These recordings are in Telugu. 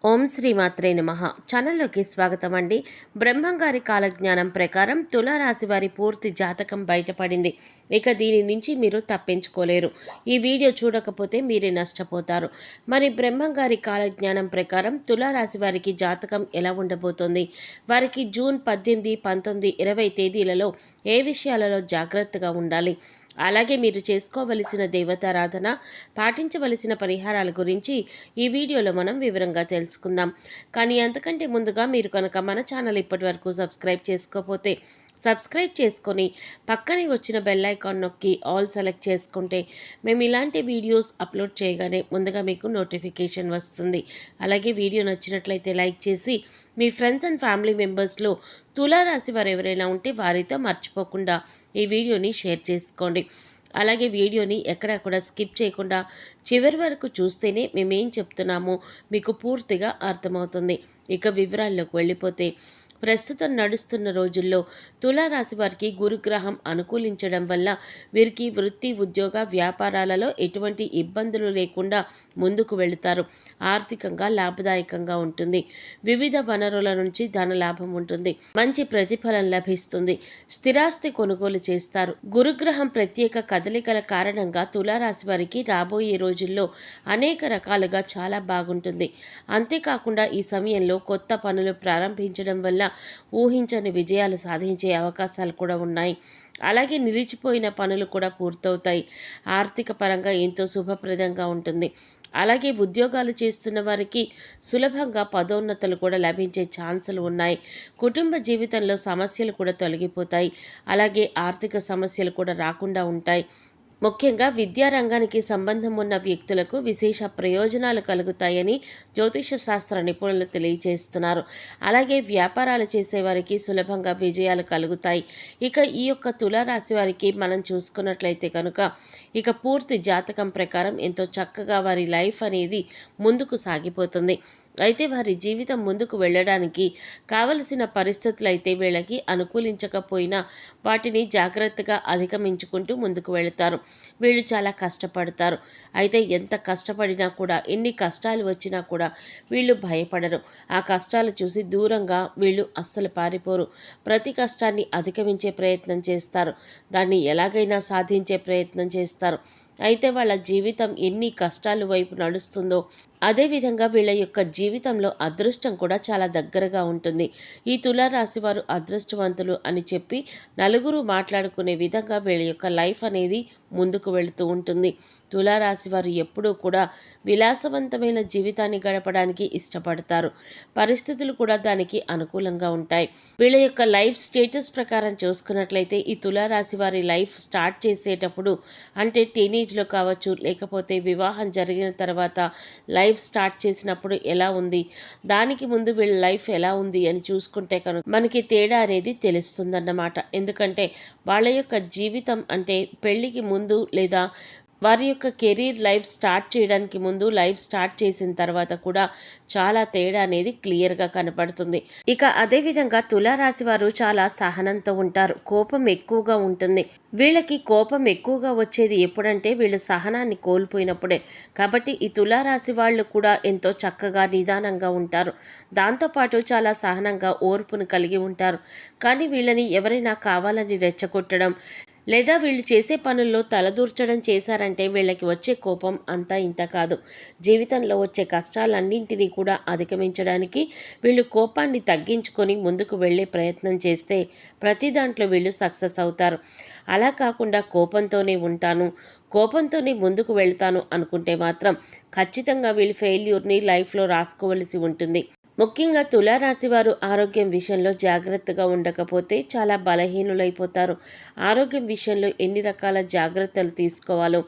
ఓం శ్రీ మాత్రే నమః. ఛానల్లోకి స్వాగతం అండి. బ్రహ్మంగారి కాలజ్ఞానం ప్రకారం తులారాశి వారి పూర్తి జాతకం బయటపడింది. ఇక దీని నుంచి మీరు తప్పించుకోలేరు. ఈ వీడియో చూడకపోతే మీరే నష్టపోతారు. మరి బ్రహ్మంగారి కాలజ్ఞానం ప్రకారం తులారాశి వారికి జాతకం ఎలా ఉండబోతోంది, వారికి జూన్ 18, 19, 20 తేదీలలో ఏ విషయాలలో జాగ్రత్తగా ఉండాలి, అలాగే మీరు చేసుకోవలసిన దేవతారాధన, పాటించవలసిన పరిహారాల గురించి ఈ వీడియోలో మనం వివరంగా తెలుసుకుందాం. కానీ అంతకంటే ముందుగా మీరు కనుక మన ఛానల్ ఇప్పటివరకు సబ్స్క్రైబ్ చేసుకోకపోతే సబ్స్క్రైబ్ చేసుకొని పక్కనే వచ్చిన బెల్ ఐకాన్ నొక్కి ఆల్ సెలెక్ట్ చేసుకుంటే మేము ఇలాంటి వీడియోస్ అప్లోడ్ చేయగానే ముందుగా మీకు నోటిఫికేషన్ వస్తుంది. అలాగే వీడియో నచ్చినట్లయితే లైక్ చేసి మీ ఫ్రెండ్స్ అండ్ ఫ్యామిలీ మెంబర్స్లో తులారాశి వారు ఎవరైనా ఉంటే వారితో మర్చిపోకుండా ఈ వీడియోని షేర్ చేసుకోండి. అలాగే వీడియోని ఎక్కడా కూడా స్కిప్ చేయకుండా చివరి వరకు చూస్తేనే మేమేం చెప్తున్నామో మీకు పూర్తిగా అర్థమవుతుంది. ఇక వివరాల్లోకి వెళ్ళిపోతే, ప్రస్తుతం నడుస్తున్న రోజుల్లో తులారాశి వారికి గురుగ్రహం అనుకూలించడం వల్ల వీరికి వృత్తి, ఉద్యోగ, వ్యాపారాలలో ఎటువంటి ఇబ్బందులు లేకుండా ముందుకు వెళుతారు. ఆర్థికంగా లాభదాయకంగా ఉంటుంది. వివిధ వనరుల నుంచి ధన లాభం ఉంటుంది. మంచి ప్రతిఫలం లభిస్తుంది. స్థిరాస్తి కొనుగోలు చేస్తారు. గురుగ్రహం ప్రత్యేక కదలికల కారణంగా తులారాశి వారికి రాబోయే రోజుల్లో అనేక రకాలుగా చాలా బాగుంటుంది. అంతేకాకుండా ఈ సమయంలో కొత్త పనులు ప్రారంభించడం వల్ల ఊహించని విజయాలు సాధించే అవకాశాలు కూడా ఉన్నాయి. అలాగే నిలిచిపోయిన పనులు కూడా పూర్తవుతాయి. ఆర్థిక పరంగా ఎంతో శుభప్రదంగా ఉంటుంది. అలాగే ఉద్యోగాలు చేస్తున్న వారికి సులభంగా పదోన్నతులు కూడా లభించే ఛాన్సులు ఉన్నాయి. కుటుంబ జీవితంలో సమస్యలు కూడా తొలగిపోతాయి. అలాగే ఆర్థిక సమస్యలు కూడా రాకుండా ఉంటాయి. ముఖ్యంగా విద్యారంగానికి సంబంధం ఉన్న వ్యక్తులకు విశేష ప్రయోజనాలు కలుగుతాయని జ్యోతిష శాస్త్ర నిపుణులు తెలియజేస్తున్నారు. అలాగే వ్యాపారాలు చేసేవారికి సులభంగా విజయాలు కలుగుతాయి. ఇక ఈ యొక్క తులారాశి వారికి మనం చూసుకున్నట్లయితే కనుక ఇక పూర్తి జాతకం ప్రకారం ఎంతో చక్కగా వారి లైఫ్ అనేది ముందుకు సాగిపోతుంది. అయితే వారి జీవితం ముందుకు వెళ్ళడానికి కావలసిన పరిస్థితులు అయితే వీళ్ళకి అనుకూలించకపోయినా వాటిని జాగ్రత్తగా అధిగమించుకుంటూ ముందుకు వెళతారు. వీళ్ళు చాలా కష్టపడతారు. అయితే ఎంత కష్టపడినా కూడా, ఎన్ని కష్టాలు వచ్చినా కూడా వీళ్ళు భయపడరు. ఆ కష్టాలు చూసి దూరంగా వీళ్ళు అస్సలు పారిపోరు. ప్రతి కష్టాన్ని అధిగమించే ప్రయత్నం చేస్తారు. దాన్ని ఎలాగైనా సాధించే ప్రయత్నం చేస్తారు. అయితే వాళ్ళ జీవితం ఎన్ని కష్టాల వైపు నడుస్తుందో అదేవిధంగా వీళ్ళ యొక్క జీవితంలో అదృష్టం కూడా చాలా దగ్గరగా ఉంటుంది. ఈ తులారాశి వారు అదృష్టవంతులు అని చెప్పి నలుగురు మాట్లాడుకునే విధంగా వీళ్ళ యొక్క లైఫ్ అనేది ముందుకు వెళుతూ ఉంటుంది. తులారాశి వారు ఎప్పుడూ కూడా విలాసవంతమైన జీవితాన్ని గడపడానికి ఇష్టపడతారు. పరిస్థితులు కూడా దానికి అనుకూలంగా ఉంటాయి. వీళ్ళ యొక్క లైఫ్ స్టేటస్ ప్రకారం చూసుకున్నట్లయితే ఈ తులారాశి వారి లైఫ్ స్టార్ట్ చేసేటప్పుడు, అంటే టీనేజ్లో కావచ్చు, లేకపోతే వివాహం జరిగిన తర్వాత లైఫ్ స్టార్ట్ చేసినప్పుడు ఎలా ఉంది, దానికి ముందు వీళ్ళ లైఫ్ ఎలా ఉంది అని చూసుకుంటే కనుక మనకి తేడా అనేది తెలుస్తుందన్నమాట. ఎందుకంటే వాళ్ళ యొక్క జీవితం, అంటే పెళ్ళికి ముందు లేదా వారి యొక్క కెరీర్ లైఫ్ స్టార్ట్ చేయడానికి ముందు, లైఫ్ స్టార్ట్ చేసిన తర్వాత కూడా చాలా తేడా అనేది క్లియర్గా కనపడుతుంది. ఇక అదేవిధంగా తులారాశి వారు చాలా సహనంతో ఉంటారు. కోపం ఎక్కువగా ఉంటుంది. వీళ్ళకి కోపం ఎక్కువగా వచ్చేది ఎప్పుడంటే వీళ్ళు సహనాన్ని కోల్పోయినప్పుడే. కాబట్టి ఈ తులారాశి వాళ్ళు కూడా ఎంతో చక్కగా నిదానంగా ఉంటారు. దాంతోపాటు చాలా సహనంగా ఓర్పును కలిగి ఉంటారు. కానీ వీళ్ళని ఎవరైనా కావాలని రెచ్చగొట్టడం లేదా వీళ్ళు చేసే పనుల్లో తలదూర్చడం చేశారంటే వీళ్ళకి వచ్చే కోపం అంతా ఇంత కాదు. జీవితంలో వచ్చే కష్టాలన్నింటినీ కూడా అధిగమించడానికి వీళ్ళు కోపాన్ని తగ్గించుకొని ముందుకు వెళ్ళే ప్రయత్నం చేస్తే ప్రతి దాంట్లో వీళ్ళు సక్సెస్ అవుతారు. అలా కాకుండా కోపంతోనే ఉంటాను, కోపంతోనే ముందుకు వెళ్తాను అనుకుంటే మాత్రం ఖచ్చితంగా వీళ్ళు ఫెయిల్యూర్ని లైఫ్లో రాసుకోవలసి ఉంటుంది. ముఖ్యంగా తులారాశి వారు ఆరోగ్యం విషయంలో జాగ్రత్తగా ఉండకపోతే చాలా బలహీనులైపోతారు. ఆరోగ్యం విషయంలో ఎన్ని రకాల జాగ్రత్తలు తీసుకోవాలో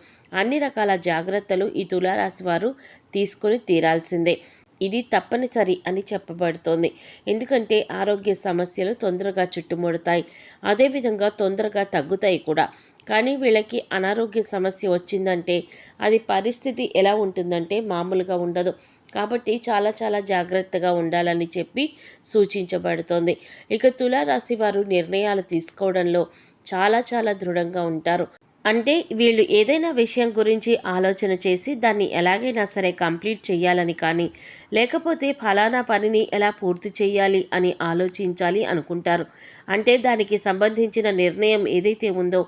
అన్ని రకాల జాగ్రత్తలు ఈ తులారాశి వారు తీసుకొని తీరాల్సిందే. ఇది తప్పనిసరి అని చెప్పబడుతోంది. ఎందుకంటే ఆరోగ్య సమస్యలు తొందరగా చుట్టుముడతాయి, అదేవిధంగా తొందరగా తగ్గుతాయి కూడా. కానీ వీళ్ళకి అనారోగ్య సమస్య వచ్చిందంటే అది పరిస్థితి ఎలా ఉంటుందంటే మామూలుగా ఉండదు. కాబట్టి చాలా చాలా జాగ్రత్తగా ఉండాలని చెప్పి సూచించబడుతోంది. ఇక తులారాశి వారు నిర్ణయాలు తీసుకోవడంలో చాలా చాలా దృఢంగా ఉంటారు. అంటే వీళ్ళు ఏదైనా విషయం గురించి ఆలోచన చేసి దాన్ని ఎలాగైనా సరే కంప్లీట్ చేయాలని కానీ లేకపోతే ఫలానా పనిని ఎలా పూర్తి చేయాలి అని ఆలోచించాలి అనుకుంటారు. అంటే దానికి సంబంధించిన నిర్ణయం ఏదైతే ఉందో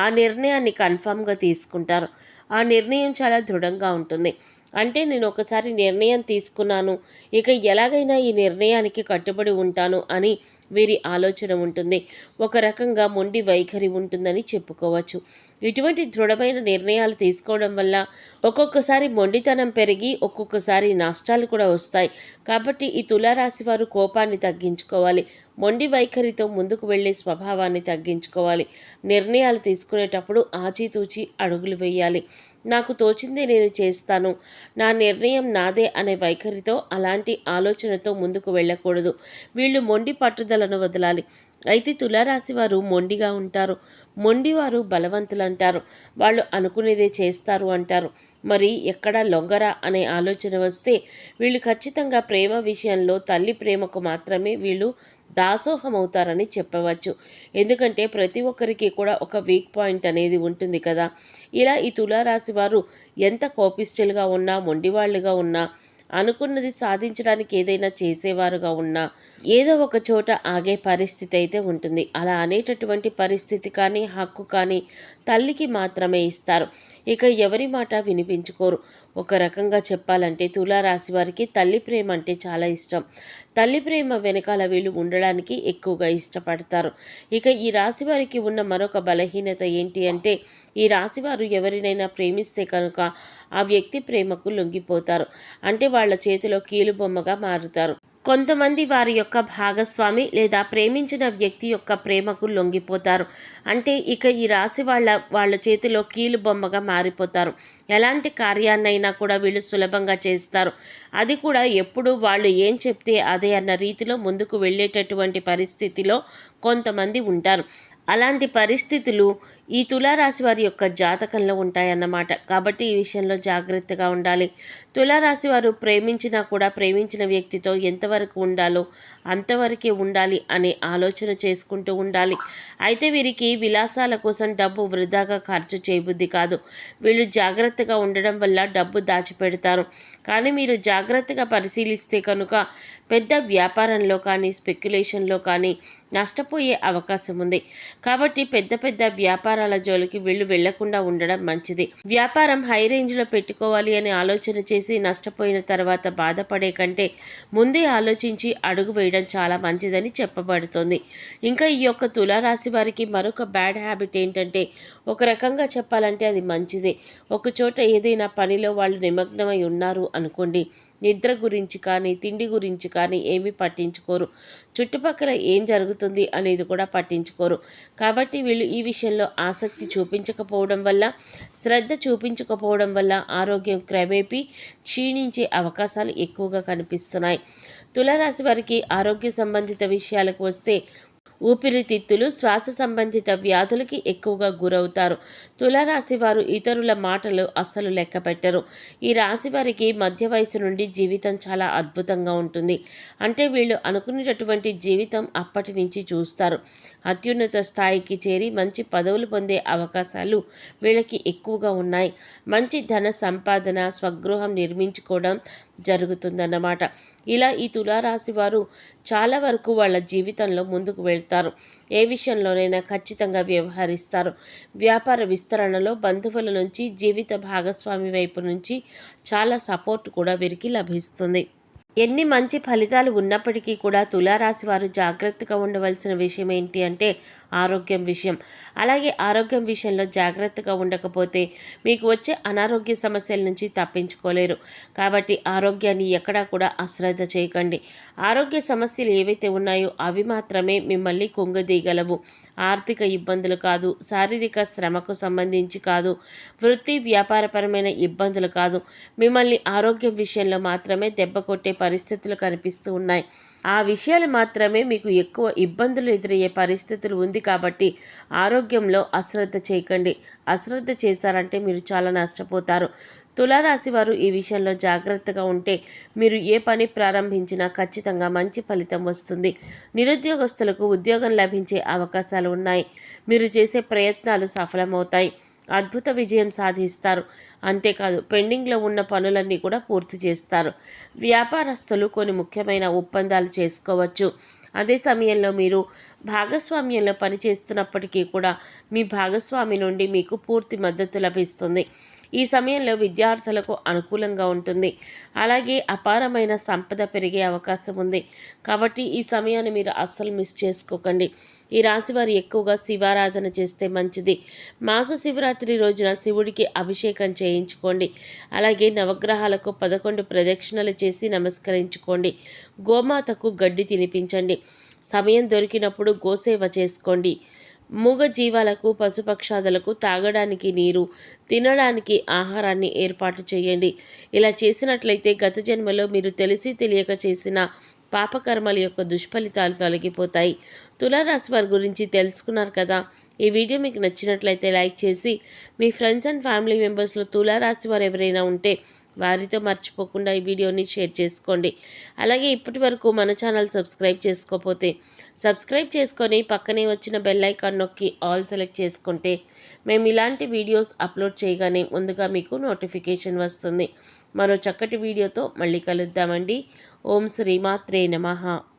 ఆ నిర్ణయాన్ని కన్ఫామ్గా తీసుకుంటారు. ఆ నిర్ణయం చాలా దృఢంగా ఉంటుంది. అంటే నేను ఒకసారి నిర్ణయం తీసుకున్నాను, ఇక ఎలాగైనా ఈ నిర్ణయానికి కట్టుబడి ఉంటాను అని వీరి ఆలోచన ఉంటుంది. ఒక రకంగా మొండి వైఖరి ఉంటుందని చెప్పుకోవచ్చు. ఇటువంటి దృఢమైన నిర్ణయాలు తీసుకోవడం వల్ల ఒక్కొక్కసారి మొండితనం పెరిగి ఒక్కొక్కసారి నష్టాలు కూడా వస్తాయి. కాబట్టి ఈ తులారాశి వారు కోపాన్ని తగ్గించుకోవాలి. మొండి వైఖరితో ముందుకు వెళ్ళే స్వభావాన్ని తగ్గించుకోవాలి. నిర్ణయాలు తీసుకునేటప్పుడు ఆచితూచి అడుగులు వేయాలి. నాకు తోచిందే నేను చేస్తాను, నా నిర్ణయం నాదే అనే వైఖరితో అలాంటి ఆలోచనతో ముందుకు వెళ్ళకూడదు. వీళ్ళు మొండి పట్టుదలను వదలాలి. అయితే తులారాశి వారు మొండిగా ఉంటారు. మొండివారు బలవంతులు అంటారు. వాళ్ళు అనుకునేదే చేస్తారు అంటారు. మరి ఎక్కడ లొంగరా అనే ఆలోచన వస్తే వీళ్ళు ఖచ్చితంగా ప్రేమ విషయంలో తల్లి ప్రేమకు మాత్రమే వీళ్ళు దాసోహం అవుతారని చెప్పవచ్చు. ఎందుకంటే ప్రతి ఒక్కరికి కూడా ఒక వీక్ పాయింట్ అనేది ఉంటుంది కదా. ఇలా ఈ తులారాశి వారు ఎంత కోపిష్ఠులుగా ఉన్నా, మొండివాళ్ళుగా ఉన్నా, అనుకున్నది సాధించడానికి ఏదైనా చేసేవారుగా ఉన్నా ఏదో ఒక చోట ఆగే పరిస్థితి అయితే ఉంటుంది. అలా అనేటటువంటి పరిస్థితి కానీ హక్కు కానీ తల్లికి మాత్రమే ఇస్తారు. ఇక ఎవరి మాట వినిపించుకోరు. ఒక రకంగా చెప్పాలంటే తులారాశి వారికి తల్లి ప్రేమ అంటే చాలా ఇష్టం. తల్లి ప్రేమ వెనకాల వీళ్ళు ఉండడానికి ఎక్కువగా ఇష్టపడతారు. ఇక ఈ రాశి వారికి ఉన్న మరొక బలహీనత ఏంటి అంటే ఈ రాశివారు ఎవరినైనా ప్రేమిస్తే కనుక ఆ వ్యక్తి ప్రేమకు లొంగిపోతారు. అంటే వాళ్ళ చేతిలో కీలుబొమ్మగా మారుతారు. కొంతమంది వారి యొక్క భాగస్వామి లేదా ప్రేమించిన వ్యక్తి యొక్క ప్రేమకు లొంగిపోతారు. అంటే ఇక ఈ రాశి వాళ్ళ చేతిలో కీలుబొమ్మగా మారిపోతారు. ఎలాంటి కార్యాన్నైనా కూడా వీళ్ళు సులభంగా చేస్తారు. అది కూడా ఎప్పుడు వాళ్ళు ఏం చెప్తే అదే అన్న రీతిలో ముందుకు వెళ్ళేటటువంటి పరిస్థితిలో కొంతమంది ఉంటారు. అలాంటి పరిస్థితులు ఈ తులారాశి వారి యొక్క జాతకంలో ఉంటాయన్నమాట. కాబట్టి ఈ విషయంలో జాగ్రత్తగా ఉండాలి. తులారాశి వారు ప్రేమించినా కూడా ప్రేమించిన వ్యక్తితో ఎంతవరకు ఉండాలో అంతవరకే ఉండాలి అనే ఆలోచన చేసుకుంటూ ఉండాలి. అయితే వీరికి విలాసాల కోసం డబ్బు వృధాగా ఖర్చు చేయబుద్ధి కాదు. వీళ్ళు జాగ్రత్తగా ఉండడం వల్ల డబ్బు దాచిపెడతారు. కానీ మీరు జాగ్రత్తగా పరిశీలిస్తే కనుక పెద్ద వ్యాపారంలో కానీ స్పెక్యులేషన్లో కానీ నష్టపోయే అవకాశం ఉంది. కాబట్టి పెద్ద పెద్ద వ్యాపారాల జోలికి వీళ్ళు వెళ్లకుండా ఉండడం మంచిది. వ్యాపారం హై రేంజ్లో పెట్టుకోవాలి అని ఆలోచన చేసి నష్టపోయిన తర్వాత బాధపడే కంటే ముందే ఆలోచించి అడుగు వేయడం చాలా మంచిదని చెప్పబడుతుంది. ఇంకా ఈ యొక్క తులారాశి వారికి మరొక బ్యాడ్ హ్యాబిట్ ఏంటంటే ఒక రకంగా చెప్పాలంటే అది మంచిదే. ఒక చోట ఏదైనా పనిలో వాళ్ళు నిమగ్నమై ఉన్నారు అనుకోండి, నిద్ర గురించి కానీ తిండి గురించి కానీ ఏమీ పట్టించుకోరు. చుట్టుపక్కల ఏం జరుగుతుంది అనేది కూడా పట్టించుకోరు. కాబట్టి వీళ్ళు ఈ విషయంలో ఆసక్తి చూపించకపోవడం వల్ల, శ్రద్ధ చూపించకపోవడం వల్ల ఆరోగ్యం క్రమేపీ క్షీణించే అవకాశాలు ఎక్కువగా కనిపిస్తున్నాయి. తులారాశి వారికి ఆరోగ్య సంబంధిత విషయాలకు వస్తే ఊపిరితిత్తులు, శ్వాస సంబంధిత వ్యాధులకి ఎక్కువగా గురవుతారు. తులారాశి వారు ఇతరుల మాటలు అస్సలు లెక్క పెట్టరు. ఈ రాశి వారికి మధ్య వయసు నుండి జీవితం చాలా అద్భుతంగా ఉంటుంది. అంటే వీళ్ళు అనుకునేటటువంటి జీవితం అప్పటి నుంచి చూస్తారు. అత్యున్నత స్థాయికి చేరి మంచి పదవులు పొందే అవకాశాలు వీళ్ళకి ఎక్కువగా ఉన్నాయి. మంచి ధన సంపాదన, స్వగృహం నిర్మించుకోవడం జరుగుతుందన్నమాట. ఇలా ఈ తులారాశి వారు చాలా వరకు వాళ్ళ జీవితంలో ముందుకు వెళ్తారు. ఏ విషయంలోనైనా ఖచ్చితంగా వ్యవహరిస్తారు. వ్యాపార విస్తరణలో బంధువుల నుంచి, జీవిత భాగస్వామి వైపు నుంచి చాలా సపోర్ట్ కూడా వీరికి లభిస్తుంది. ఎన్ని మంచి ఫలితాలు ఉన్నప్పటికీ కూడా తులారాశి వారు జాగ్రత్తగా ఉండవలసిన విషయం ఏంటి అంటే ఆరోగ్యం విషయం. అలాగే ఆరోగ్యం విషయంలో జాగ్రత్తగా ఉండకపోతే మీకు వచ్చే అనారోగ్య సమస్యల నుంచి తప్పించుకోలేరు. కాబట్టి ఆరోగ్యాన్ని ఎక్కడా కూడా అశ్రద్ధ చేయకండి. ఆరోగ్య సమస్యలు ఏవైతే ఉన్నాయో అవి మాత్రమే మిమ్మల్ని కుంగదీయగలవు. ఆర్థిక ఇబ్బందులు కాదు, శారీరక శ్రమకు సంబంధించి కాదు, వృత్తి వ్యాపారపరమైన ఇబ్బందులు కాదు, మిమ్మల్ని ఆరోగ్యం విషయంలో మాత్రమే దెబ్బ కొట్టే పరిస్థితులు కనిపిస్తూ ఉన్నాయి. ఆ విషయాలు మాత్రమే మీకు ఎక్కువ ఇబ్బందులు ఎదురయ్యే పరిస్థితులు ఉంది. కాబట్టి ఆరోగ్యంలో అశ్రద్ధ చేయకండి. అశ్రద్ధ చేశారంటే మీరు చాలా నష్టపోతారు. తులారాశి వారు ఈ విషయంలో జాగ్రత్తగా ఉంటే మీరు ఏ పని ప్రారంభించినా ఖచ్చితంగా మంచి ఫలితం వస్తుంది. నిరుద్యోగస్తులకు ఉద్యోగం లభించే అవకాశాలు ఉన్నాయి. మీరు చేసే ప్రయత్నాలు సఫలమవుతాయి. అద్భుత విజయం సాధిస్తారు. అంతేకాదు పెండింగ్లో ఉన్న పనులన్నీ కూడా పూర్తి చేస్తారు. వ్యాపారస్తులు కొన్ని ముఖ్యమైన ఒప్పందాలు చేసుకోవచ్చు. అదే సమయంలో మీరు భాగస్వామ్యంలో పనిచేస్తున్నప్పటికీ కూడా మీ భాగస్వామి నుండి మీకు పూర్తి మద్దతు లభిస్తుంది. ఈ సమయంలో విద్యార్థులకు అనుకూలంగా ఉంటుంది. అలాగే అపారమైన సంపద పెరిగే అవకాశం ఉంది. కాబట్టి ఈ సమయాన్ని మీరు అస్సలు మిస్ చేసుకోకండి. ఈ రాశి వారు ఎక్కువగా శివారాధన చేస్తే మంచిది. మాస శివరాత్రి రోజున శివుడికి అభిషేకం చేయించుకోండి. అలాగే నవగ్రహాలకు 11 ప్రదక్షిణలు చేసి నమస్కరించుకోండి. గోమాతకు గడ్డి తినిపించండి. సమయం దొరికినప్పుడు గోసేవ చేసుకోండి. మూగ జీవాలకు పశుపక్షాదులకు తాగడానికి నీరు, తినడానికి ఆహారాన్ని ఏర్పాటు చేయండి. ఇలా చేసినట్లయితే గత జన్మలో మీరు తెలిసి తెలియక చేసిన పాపకర్మల యొక్క దుష్ఫలితాలు తొలగిపోతాయి. తులారాశి వారి గురించి తెలుసుకున్నారు కదా. ఈ వీడియో మీకు నచ్చినట్లయితే లైక్ చేసి మీ ఫ్రెండ్స్ అండ్ ఫ్యామిలీ మెంబర్స్లో తులారాశి వారు ఎవరైనా ఉంటే వారితో మర్చిపోకుండా ఈ వీడియోని షేర్ చేసుకోండి. అలాగే ఇప్పటి వరకు మన ఛానల్ సబ్స్క్రైబ్ చేసుకోకపోతే సబ్స్క్రైబ్ చేసుకొని పక్కనే వచ్చిన బెల్ ఐకాన్ నొక్కి ఆల్ సెలెక్ట్ చేసుకుంటే మేము ఇలాంటి వీడియోస్ అప్లోడ్ చేయగానే ముందుగా మీకు నోటిఫికేషన్ వస్తుంది. మరో చక్కటి వీడియోతో మళ్ళీ కలుద్దామండి. ఓం శ్రీమాత్రే నమః.